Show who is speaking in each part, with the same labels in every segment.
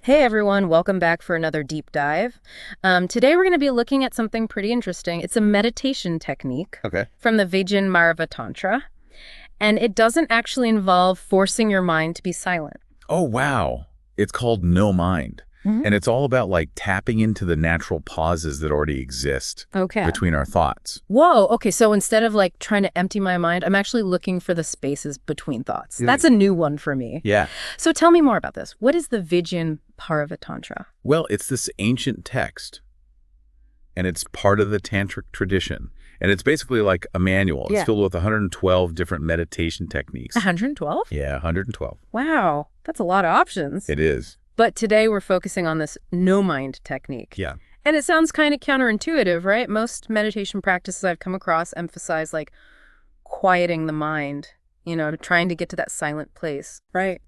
Speaker 1: Hey everyone, welcome back for another deep dive. Today we're going to be looking at something pretty interesting. It's a meditation technique
Speaker 2: Okay.
Speaker 1: from the Vigyan Bhairava Tantra, and it doesn't actually involve forcing your mind to be silent.
Speaker 2: Oh, wow. It's called No Mind.
Speaker 1: Mhm.
Speaker 2: And it's all about like tapping into the natural pauses that already exist
Speaker 1: Okay.
Speaker 2: between our thoughts.
Speaker 1: Whoa, okay, so instead of like trying to empty my mind, I'm actually looking for the spaces between thoughts.
Speaker 2: Yeah.
Speaker 1: That's a new one for me.
Speaker 2: Yeah.
Speaker 1: So tell me more about this. What is the Vigyan Bhairava Tantra?
Speaker 2: Well, it's this ancient text, and it's part of the tantric tradition. And it's basically like a manual. It's
Speaker 1: Yeah.
Speaker 2: filled with 112 different meditation techniques.
Speaker 1: 112?
Speaker 2: Yeah, 112.
Speaker 1: Wow, that's a lot of options.
Speaker 2: It is.
Speaker 1: But today we're focusing on this no-mind technique.
Speaker 2: Yeah.
Speaker 1: And it sounds kind of counterintuitive, right? Most meditation practices I've come across emphasize like quieting the mind, trying to get to that silent place, right?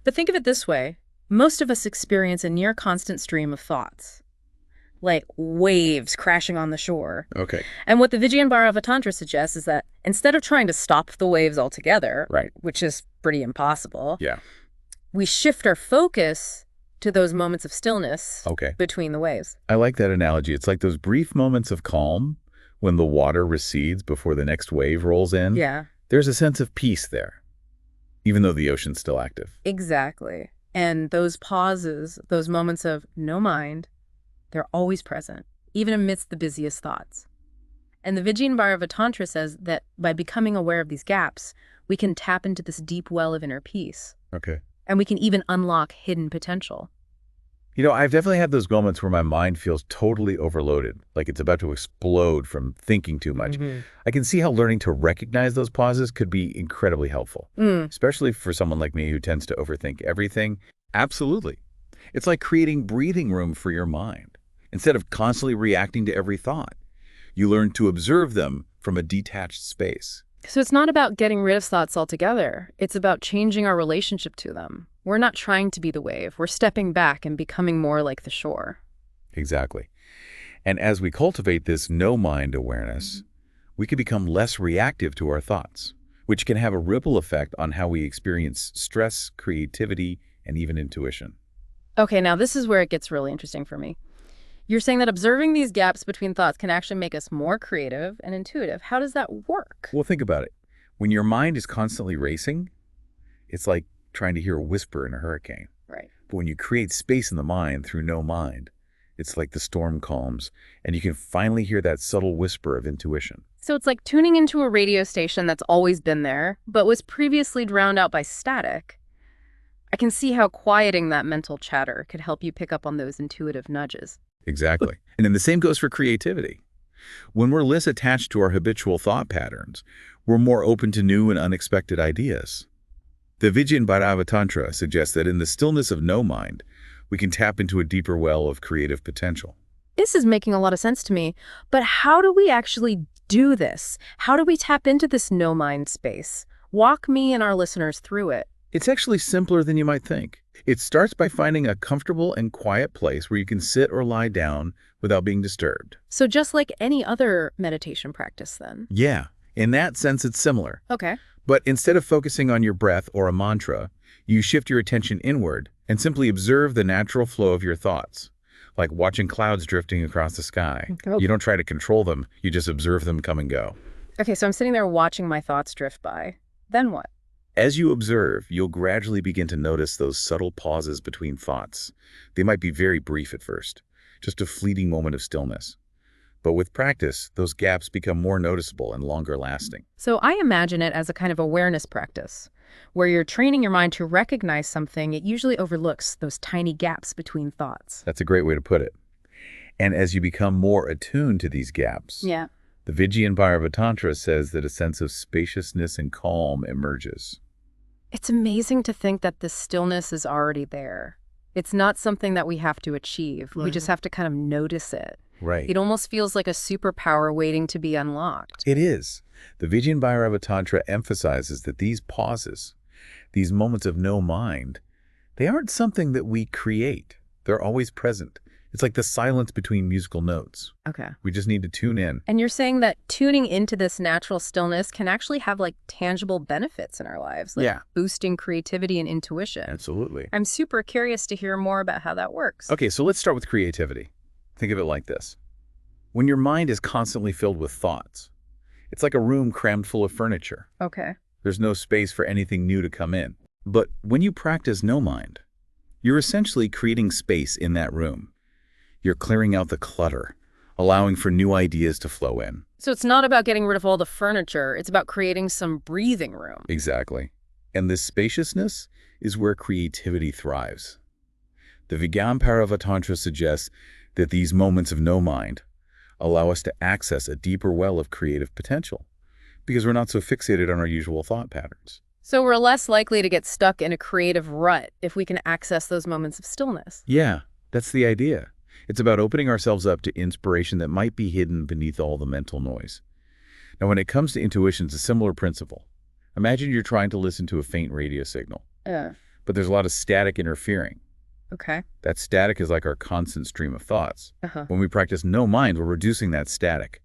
Speaker 1: But think of it this way. Most of us experience a near constant stream of thoughts, like waves crashing on the shore.
Speaker 2: Okay.
Speaker 1: And what the Vigyan Bhairava Tantra suggests is that instead of trying to stop the waves altogether,
Speaker 2: Right.
Speaker 1: which is pretty impossible,
Speaker 2: Yeah.
Speaker 1: we shift our focus to those moments of stillness
Speaker 2: Okay.
Speaker 1: between the waves.
Speaker 2: I like that analogy. It's like those brief moments of calm when the water recedes before the next wave rolls in.
Speaker 1: Yeah,
Speaker 2: There's a sense of peace there, even though the ocean's still active.
Speaker 1: exactly. And those pauses, those moments of no mind, they're always present, even amidst the busiest thoughts. And the Vigyan Bhairava Tantra says that by becoming aware of these gaps, we can tap into this deep well of inner peace.
Speaker 2: Okay.
Speaker 1: And we can even unlock hidden potential.
Speaker 2: I've definitely had those moments where my mind feels totally overloaded, like it's about to explode from thinking too much. I can see how learning to recognize those pauses could be incredibly helpful, especially for someone like me who tends to overthink everything. Absolutely. It's like creating breathing room for your mind. Instead of constantly reacting to every thought, you learn to observe them from a detached space.
Speaker 1: So it's not about getting rid of thoughts altogether. It's about changing our relationship to them. We're not trying to be the wave. We're stepping back and becoming more like the shore.
Speaker 2: Exactly. And as we cultivate this no-mind awareness, we can become less reactive to our thoughts, which can have a ripple effect on how we experience stress, creativity, and even intuition.
Speaker 1: Okay, now this is where it gets really interesting for me. You're saying that observing these gaps between thoughts can actually make us more creative and intuitive. How does that work?
Speaker 2: Well, think about it. When your mind is constantly racing, it's like trying to hear a whisper in a hurricane.
Speaker 1: Right.
Speaker 2: But when you create space in the mind through no mind, it's like the storm calms, and you can finally hear that subtle whisper of intuition.
Speaker 1: So it's like tuning into a radio station that's always been there, but was previously drowned out by static. I can see how quieting that mental chatter could help you pick up on those intuitive nudges.
Speaker 2: Exactly. And then the same goes for creativity. When we're less attached to our habitual thought patterns, we're more open to new and unexpected ideas. The Vigyan Bhairava Tantra suggests that in the stillness of no mind, we can tap into a deeper well of creative potential.
Speaker 1: This is making a lot of sense to me, but how do we actually do this? How do we tap into this no-mind space? Walk me and our listeners through it.
Speaker 2: It's actually simpler than you might think. It starts by finding a comfortable and quiet place where you can sit or lie down without being disturbed.
Speaker 1: So just like any other meditation practice then?
Speaker 2: Yeah, in that sense it's similar.
Speaker 1: Okay.
Speaker 2: But instead of focusing on your breath or a mantra, you shift your attention inward and simply observe the natural flow of your thoughts, like watching clouds drifting across the sky.
Speaker 1: Oh.
Speaker 2: You don't try to control them, you just observe them come and go.
Speaker 1: Okay, so I'm sitting there watching my thoughts drift by. Then what?
Speaker 2: As you observe, you'll gradually begin to notice those subtle pauses between thoughts. They might be very brief at first, just a fleeting moment of stillness. But with practice, those gaps become more noticeable and longer lasting.
Speaker 1: So I imagine it as a kind of awareness practice, where you're training your mind to recognize something it usually overlooks, those tiny gaps between thoughts.
Speaker 2: That's a great way to put it. And as you become more attuned to these gaps,
Speaker 1: Yeah.
Speaker 2: the Vigyan Bhairava Tantra says that a sense of spaciousness and calm emerges.
Speaker 1: It's amazing to think that this stillness is already there. It's not something that we have to achieve. We just have to kind of notice it.
Speaker 2: Right.
Speaker 1: It almost feels like a superpower waiting to be unlocked.
Speaker 2: It is. The Vigyan Bhairava Tantra emphasizes that these pauses, these moments of no mind, they aren't something that we create. They're always present. It's like the silence between musical notes.
Speaker 1: Okay.
Speaker 2: We just need to tune in.
Speaker 1: And you're saying that tuning into this natural stillness can actually have like tangible benefits in our lives, like
Speaker 2: Yeah.
Speaker 1: boosting creativity and intuition.
Speaker 2: Absolutely.
Speaker 1: I'm super curious to hear more about how that works.
Speaker 2: Okay, so let's start with creativity. Think of it like this. When your mind is constantly filled with thoughts, it's like a room crammed full of furniture.
Speaker 1: Okay.
Speaker 2: There's no space for anything new to come in. But when you practice no mind, you're essentially creating space in that room. You're clearing out the clutter, allowing for new ideas to flow in.
Speaker 1: So it's not about getting rid of all the furniture. It's about creating some breathing room.
Speaker 2: Exactly. And this spaciousness is where creativity thrives. The Vigyan Bhairava Tantra suggests that these moments of no mind allow us to access a deeper well of creative potential because we're not so fixated on our usual thought patterns.
Speaker 1: So we're less likely to get stuck in a creative rut if we can access those moments of stillness.
Speaker 2: Yeah, that's the idea. It's about opening ourselves up to inspiration that might be hidden beneath all the mental noise. Now, when it comes to intuition, it's a similar principle. Imagine you're trying to listen to a faint radio signal, but there's a lot of static interfering.
Speaker 1: Okay.
Speaker 2: That static is like our constant stream of thoughts. When we practice no mind, we're reducing that static,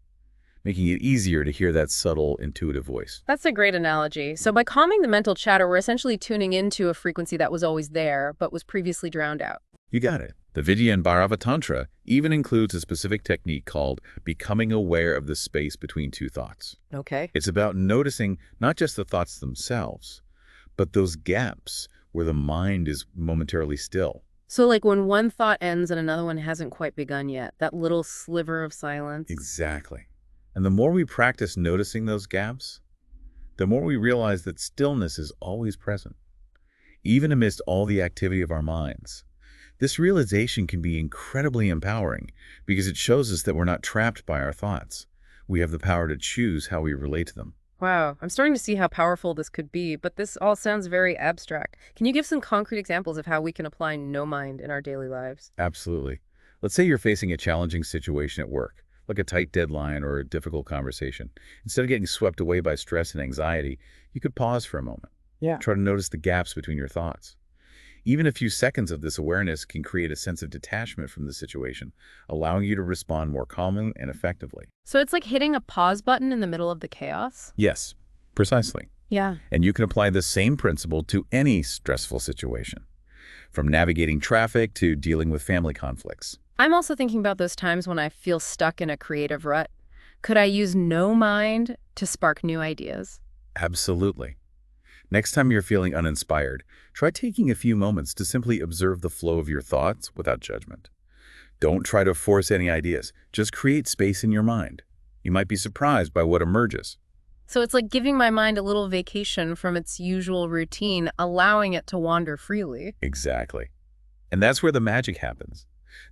Speaker 2: making it easier to hear that subtle, intuitive voice.
Speaker 1: That's a great analogy. So by calming the mental chatter, we're essentially tuning into a frequency that was always there, but was previously drowned out.
Speaker 2: You got it. The Vigyan Bhairava Tantra even includes a specific technique called becoming aware of the space between two thoughts.
Speaker 1: Okay.
Speaker 2: It's about noticing not just the thoughts themselves, but those gaps where the mind is momentarily still.
Speaker 1: So like when one thought ends and another one hasn't quite begun yet, that little sliver of silence.
Speaker 2: Exactly. And the more we practice noticing those gaps, the more we realize that stillness is always present, even amidst all the activity of our minds. This realization can be incredibly empowering because it shows us that we're not trapped by our thoughts. We have the power to choose how we relate to them.
Speaker 1: Wow, I'm starting to see how powerful this could be, but this all sounds very abstract. Can you give some concrete examples of how we can apply no mind in our daily lives?
Speaker 2: Absolutely. Let's say you're facing a challenging situation at work, like a tight deadline or a difficult conversation. Instead of getting swept away by stress and anxiety, you could pause for a moment.
Speaker 1: Yeah.
Speaker 2: Try to notice the gaps between your thoughts. Even a few seconds of this awareness can create a sense of detachment from the situation, allowing you to respond more calmly and effectively.
Speaker 1: So it's like hitting a pause button in the middle of the chaos?
Speaker 2: Yes, precisely.
Speaker 1: Yeah.
Speaker 2: And you can apply the same principle to any stressful situation, from navigating traffic to dealing with family conflicts.
Speaker 1: I'm also thinking about those times when I feel stuck in a creative rut. Could I use no mind to spark new ideas?
Speaker 2: Absolutely. Next time you're feeling uninspired, try taking a few moments to simply observe the flow of your thoughts without judgment. Don't try to force any ideas. Just create space in your mind. You might be surprised by what emerges.
Speaker 1: So it's like giving my mind a little vacation from its usual routine, allowing it to wander freely.
Speaker 2: Exactly. And that's where the magic happens.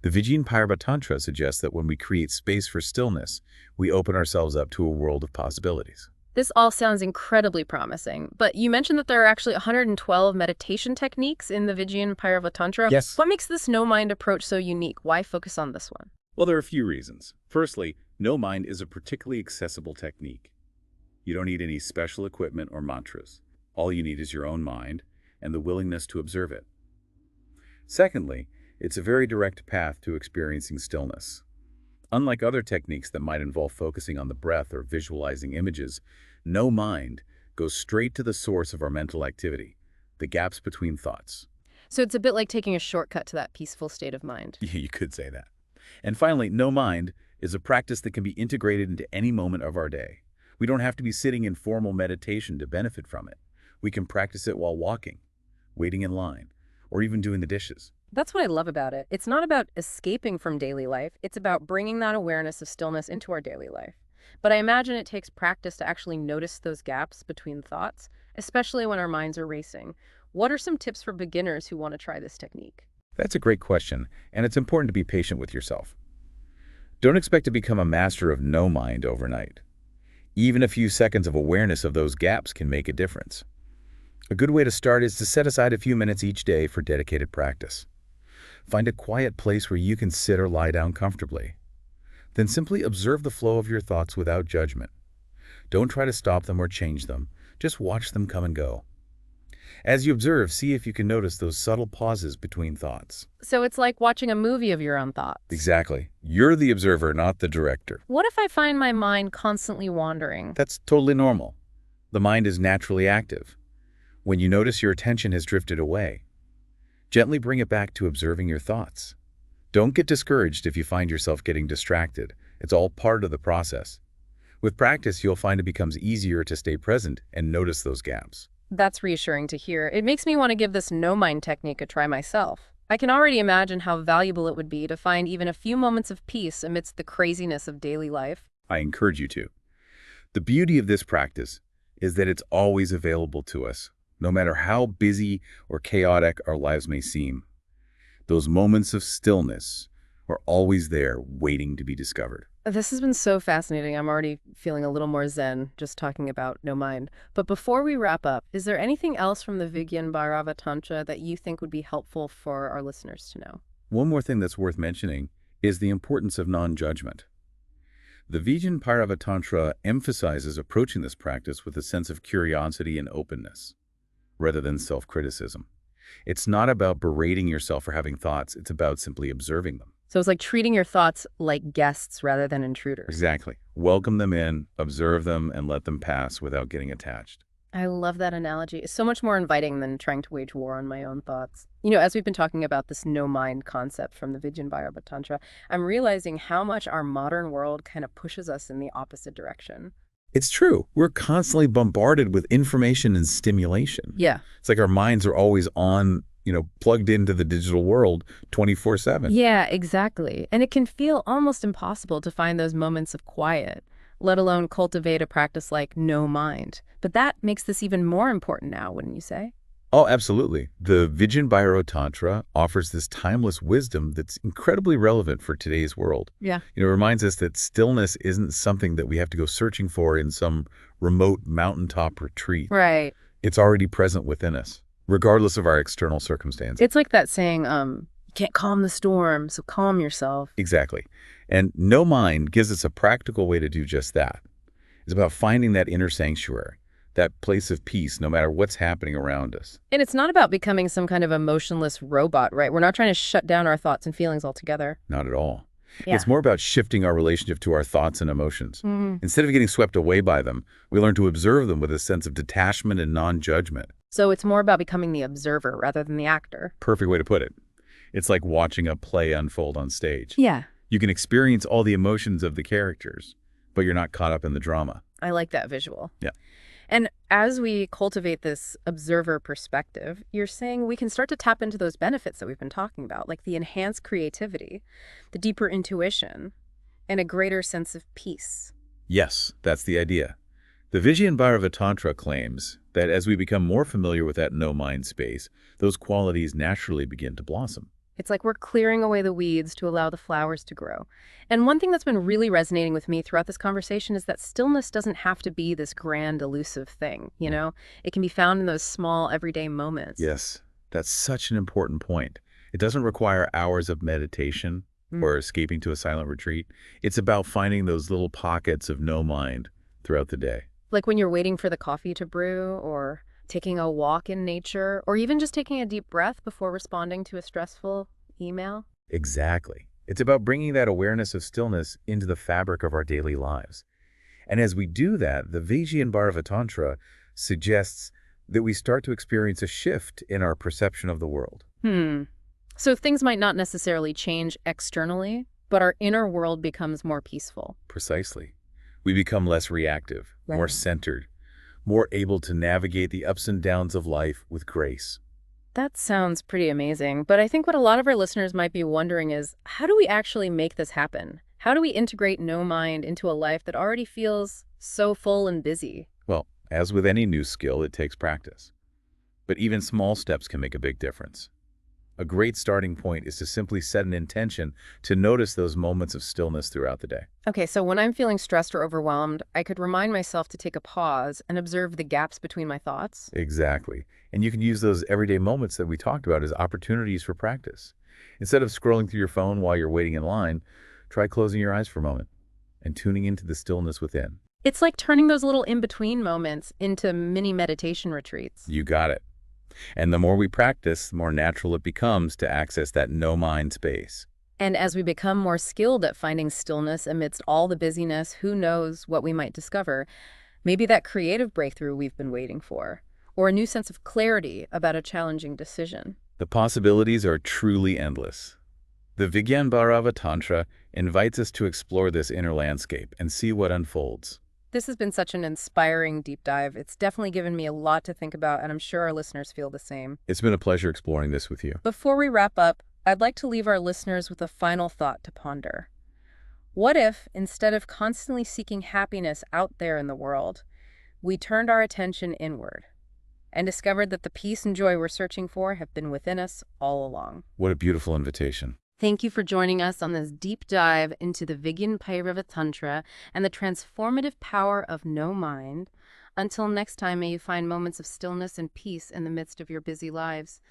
Speaker 2: The Vigyan Bhairava Tantra suggests that when we create space for stillness, we open ourselves up to a world of possibilities.
Speaker 1: This all sounds incredibly promising, but you mentioned that there are actually 112 meditation techniques in the Vigyan Bhairava Tantra.
Speaker 2: Yes.
Speaker 1: What makes this no-mind approach so unique? Why focus on this one?
Speaker 2: Well, there are a few reasons. Firstly, no mind is a particularly accessible technique. You don't need any special equipment or mantras. All you need is your own mind and the willingness to observe it. Secondly, it's a very direct path to experiencing stillness. Unlike other techniques that might involve focusing on the breath or visualizing images, no mind goes straight to the source of our mental activity, the gaps between thoughts.
Speaker 1: So it's a bit like taking a shortcut to that peaceful state of mind.
Speaker 2: You could say that. And finally, no mind is a practice that can be integrated into any moment of our day. We don't have to be sitting in formal meditation to benefit from it. We can practice it while walking, waiting in line, or even doing the dishes.
Speaker 1: That's what I love about it. It's not about escaping from daily life. It's about bringing that awareness of stillness into our daily life. But I imagine it takes practice to actually notice those gaps between thoughts, especially when our minds are racing. What are some tips for beginners who want to try this technique?
Speaker 2: That's a great question, and it's important to be patient with yourself. Don't expect to become a master of no mind overnight. Even a few seconds of awareness of those gaps can make a difference. A good way to start is to set aside a few minutes each day for dedicated practice. Find a quiet place where you can sit or lie down comfortably. Then simply observe the flow of your thoughts without judgment. Don't try to stop them or change them. Just watch them come and go. As you observe, see if you can notice those subtle pauses between thoughts.
Speaker 1: So it's like watching a movie of your own thoughts.
Speaker 2: Exactly. You're the observer, not the director.
Speaker 1: What if I find my mind constantly wandering?
Speaker 2: That's totally normal. The mind is naturally active. When you notice your attention has drifted away, gently bring it back to observing your thoughts. Don't get discouraged if you find yourself getting distracted. It's all part of the process. With practice, you'll find it becomes easier to stay present and notice those gaps.
Speaker 1: That's reassuring to hear. It makes me want to give this no-mind technique a try myself. I can already imagine how valuable it would be to find even a few moments of peace amidst the craziness of daily life.
Speaker 2: I encourage you to. The beauty of this practice is that it's always available to us, no matter how busy or chaotic our lives may seem. Those moments of stillness are always there waiting to be discovered.
Speaker 1: This has been so fascinating. I'm already feeling a little more zen just talking about no mind. But before we wrap up, is there anything else from the Vigyan Bhairava Tantra that you think would be helpful for our listeners to know?
Speaker 2: One more thing that's worth mentioning is the importance of non-judgment. The Vigyan Bhairava Tantra emphasizes approaching this practice with a sense of curiosity and openness, rather than self-criticism. It's not about berating yourself for having thoughts, it's about simply observing them.
Speaker 1: So it's like treating your thoughts like guests rather than intruders.
Speaker 2: Exactly. Welcome them in, observe them, and let them pass without getting attached.
Speaker 1: I love that analogy. It's so much more inviting than trying to wage war on my own thoughts. You know, as we've been talking about this no-mind concept from the Vigyan Bhairava Tantra, I'm realizing how much our modern world kind of pushes us in the opposite direction.
Speaker 2: It's true. We're constantly bombarded with information and stimulation.
Speaker 1: Yeah.
Speaker 2: It's like our minds are always on, plugged into the digital world 24/7.
Speaker 1: Yeah, exactly. And it can feel almost impossible to find those moments of quiet, let alone cultivate a practice like no mind. But that makes this even more important now, wouldn't you say?
Speaker 2: Oh, absolutely. The Vigyan Bhairava Tantra offers this timeless wisdom that's incredibly relevant for today's world.
Speaker 1: Yeah.
Speaker 2: It reminds us that stillness isn't something that we have to go searching for in some remote mountaintop retreat.
Speaker 1: Right.
Speaker 2: It's already present within us, regardless of our external circumstances.
Speaker 1: It's like that saying, you can't calm the storm, so calm yourself.
Speaker 2: Exactly. And no mind gives us a practical way to do just that. It's about finding that inner sanctuary, that place of peace, no matter what's happening around us.
Speaker 1: And it's not about becoming some kind of emotionless robot, right? We're not trying to shut down our thoughts and feelings altogether.
Speaker 2: Not at all.
Speaker 1: Yeah.
Speaker 2: It's more about shifting our relationship to our thoughts and emotions. Instead of getting swept away by them, we learn to observe them with a sense of detachment and non-judgment.
Speaker 1: So it's more about becoming the observer rather than the actor.
Speaker 2: Perfect way to put it. It's like watching a play unfold on stage.
Speaker 1: Yeah.
Speaker 2: You can experience all the emotions of the characters, but you're not caught up in the drama.
Speaker 1: I like that visual.
Speaker 2: Yeah.
Speaker 1: And as we cultivate this observer perspective, you're saying we can start to tap into those benefits that we've been talking about, like the enhanced creativity, the deeper intuition, and a greater sense of peace.
Speaker 2: Yes, that's the idea. The Vigyan Bhairava Tantra claims that as we become more familiar with that no-mind space, those qualities naturally begin to blossom.
Speaker 1: It's like we're clearing away the weeds to allow the flowers to grow. And one thing that's been really resonating with me throughout this conversation is that stillness doesn't have to be this grand, elusive thing, you know? It can be found in those small, everyday moments.
Speaker 2: Yes, that's such an important point. It doesn't require hours of meditation or escaping to a silent retreat. It's about finding those little pockets of no mind throughout the day.
Speaker 1: Like when you're waiting for the coffee to brew, or taking a walk in nature, or even just taking a deep breath before responding to a stressful email.
Speaker 2: Exactly. It's about bringing that awareness of stillness into the fabric of our daily lives. And as we do that, the Vigyan Bhairava Tantra suggests that we start to experience a shift in our perception of the world.
Speaker 1: So things might not necessarily change externally, but our inner world becomes more peaceful.
Speaker 2: Precisely. We become less reactive, more centered, more able to navigate the ups and downs of life with grace.
Speaker 1: That sounds pretty amazing, but I think what a lot of our listeners might be wondering is, how do we actually make this happen? How do we integrate no mind into a life that already feels so full and busy?
Speaker 2: Well, as with any new skill, it takes practice. But even small steps can make a big difference. A great starting point is to simply set an intention to notice those moments of stillness throughout the day.
Speaker 1: Okay, so when I'm feeling stressed or overwhelmed, I could remind myself to take a pause and observe the gaps between my thoughts.
Speaker 2: Exactly. And you can use those everyday moments that we talked about as opportunities for practice. Instead of scrolling through your phone while you're waiting in line, try closing your eyes for a moment and tuning into the stillness within.
Speaker 1: It's like turning those little in-between moments into mini meditation retreats.
Speaker 2: You got it. And the more we practice, the more natural it becomes to access that no-mind space.
Speaker 1: And as we become more skilled at finding stillness amidst all the busyness, who knows what we might discover? Maybe that creative breakthrough we've been waiting for, or a new sense of clarity about a challenging decision.
Speaker 2: The possibilities are truly endless. The Vigyan Bhairava Tantra invites us to explore this inner landscape and see what unfolds.
Speaker 1: This has been such an inspiring deep dive. It's definitely given me a lot to think about, and I'm sure our listeners feel the same.
Speaker 2: It's been a pleasure exploring this with you.
Speaker 1: Before we wrap up, I'd like to leave our listeners with a final thought to ponder. What if, instead of constantly seeking happiness out there in the world, we turned our attention inward and discovered that the peace and joy we're searching for have been within us all along?
Speaker 2: What a beautiful invitation.
Speaker 1: Thank you for joining us on this deep dive into the Vigyan Bhairava Tantra and the transformative power of no mind. Until next time, may you find moments of stillness and peace in the midst of your busy lives.